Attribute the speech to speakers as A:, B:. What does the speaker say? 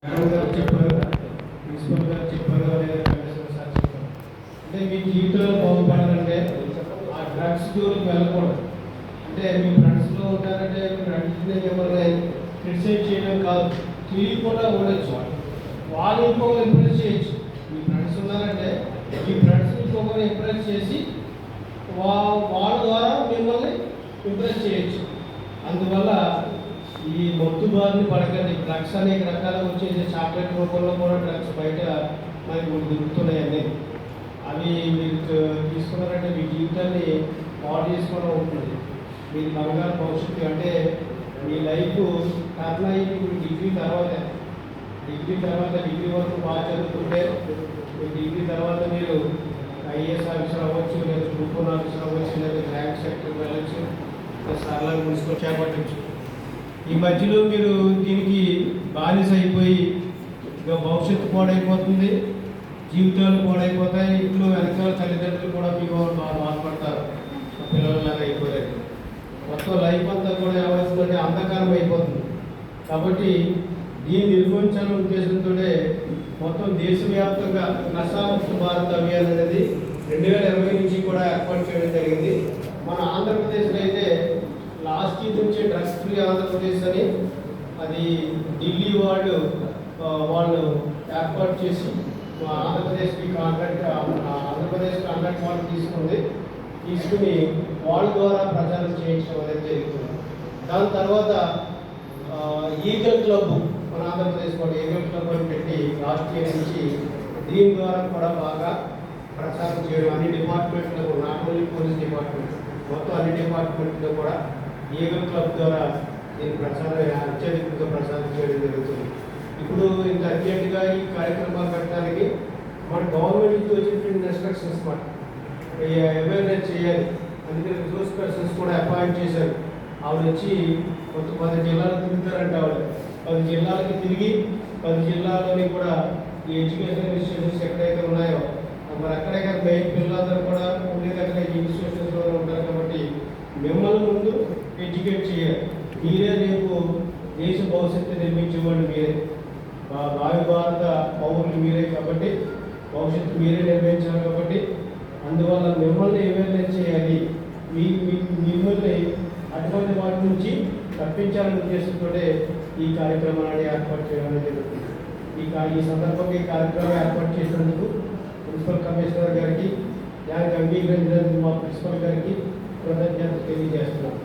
A: చెప్పారు, ప్రిన్సిపల్ గారు చెప్పారు, కమిషనర్ సార్ చెప్పారు. అంటే మీ జీవితంలో బాగుపడాలంటే ఆ డ్రగ్స్ జోలికి వెళ్ళకూడదు. అంటే మీ ఫ్రెండ్స్లో ఉంటారంటే మీ ఫ్రెండ్స్ని ఎవరిని క్రిటిసైజ్ చేయడం కాదు, తెలియకుండా ఉండొచ్చు. వాళ్ళు ఇంకొకరు ఇంప్రెస్ చేయొచ్చు. మీ ఫ్రెండ్స్ ఉన్నారంటే మీ ఫ్రెండ్స్ ఇంకొకరు ఇంప్రెస్ చేసి వాళ్ళ ద్వారా మిమ్మల్ని ఇంప్రెస్ చేయొచ్చు. అందువల్ల ఈ మొత్తు బారిని పడకండి. డ్రగ్స్ అనేక రకాలుగా వచ్చేసి చాక్లెట్ రూపంలో కూడా డ్రగ్స్ బయట మనకి దొరుకుతున్నాయండి. అవి మీరు తీసుకున్నారంటే మీ జీవితాన్ని పాడు చేసుకోవడం ఉంటుంది. మీ బంగారు భవిష్యత్తు అంటే మీ లైఫ్ టర్న్ అయ్యి డిగ్రీ తర్వాత డిగ్రీ వరకు బాగా చదువుకుంటే డిగ్రీ తర్వాత మీరు ఐఏఎస్ ఆఫీసర్ అవ్వచ్చు, లేదా గ్రూప్ 1 ఆఫీసర్ అవ్వచ్చు, లేదా బ్యాంక్ సెక్టర్ వెళ్ళచ్చు, సరళ మున్సిపల్ చేపట్టచ్చు. ఈ మధ్యలో మీరు దీనికి బానిస అయిపోయి ఇక భవిష్యత్తు పాడైపోతుంది, జీవితాలు పాడైపోతాయి. ఇంట్లో వెనకాల తల్లిదండ్రులు కూడా మీకు బాగా బాధపడతారు. పిల్లలలాగా అయిపోలేదు, మొత్తం లైఫ్ అంతా కూడా ఏమవుతుందంటే అంధకారం అయిపోతుంది. కాబట్టి దీన్ని నిర్వహించాలనే ఉద్దేశంతో మొత్తం దేశవ్యాప్తంగా నశాముక్త భారత్ అభియాన్ అనేది 2020 నుంచి కూడా ఏర్పాటు చేయడం జరిగింది. మన ఆంధ్రప్రదేశ్లో అయితే లాస్ట్ ఇయర్ నుంచి డ్రగ్స్ ఫ్రీ ఆంధ్రప్రదేశ్ అని అది ఢిల్లీ వాళ్ళు ఏర్పాటు చేసి ఆంధ్రప్రదేశ్కి కాంట్రాక్ట్ వాళ్ళు తీసుకుని వాళ్ళ ద్వారా ప్రచారం చేయించడం అనేది జరుగుతుంది. దాని తర్వాత ఈగల్ క్లబ్, మన ఆంధ్రప్రదేశ్ కూడా ఈగల్ క్లబ్ అని పెట్టి లాస్ట్ ఇయర్ నుంచి దీని ద్వారా కూడా బాగా ప్రచారం చేయడం అన్ని డిపార్ట్మెంట్లో, నాట్ ఓన్లీ పోలీస్ డిపార్ట్మెంట్, మొత్తం అన్ని డిపార్ట్మెంట్లో కూడా ఈగల్ క్లబ్ ద్వారా దీని ప్రచారం అత్యధికంగా ప్రచారం చేయడం జరుగుతుంది. ఇప్పుడు ఇంత అర్జెంటుగా ఈ కార్యక్రమాలు పెట్టడానికి మన గవర్నమెంట్ వచ్చినటువంటి ఇన్స్ట్రక్షన్స్ మాట అవేర్నెస్ చేయాలి. అందుకని రిసోర్స్ పర్సన్స్ కూడా అపాయింట్ చేశారు. ఆవిడ వచ్చి 10 జిల్లాలు తిరుగుతారంటే ఆవిడ 10 జిల్లాలకి తిరిగి 10 జిల్లాల్లోని కూడా ఈ ఎడ్యుకేషన్ ఇన్స్టిట్యూషన్స్ ఎక్కడైతే ఉన్నాయో మరి అక్కడెక్కడ మెయిన్ పిల్లలందరూ కూడా ఉండేది అక్కడ ఇన్స్టిట్యూషన్స్లో ఉంటారు. కాబట్టి మిమ్మల్ని ముందు ఎడ్యుకేట్ చేయాలి. మీరే రేపు దేశ భవిష్యత్తు నిర్మించేవాళ్ళు మీరే, భావి భారత పౌరులు మీరే. కాబట్టి భవిష్యత్తు మీరే నిర్వహించాలి. కాబట్టి అందువల్ల మిమ్మల్ని అవేర్నెస్ చేయాలి, మిమ్మల్ని అటువంటి వాటి నుంచి తప్పించాలనే ఉద్దేశంతో ఈ కార్యక్రమాన్ని ఏర్పాటు చేయడం జరుగుతుంది. ఈ సందర్భంగా ఈ కార్యక్రమం ఏర్పాటు చేసినందుకు ప్రిన్సిపల్ కమిషనర్ గారికి, దానికి అంగీకరించినందుకు మా ప్రిన్సిపల్ గారికి కృతజ్ఞతలు తెలియజేస్తున్నాను.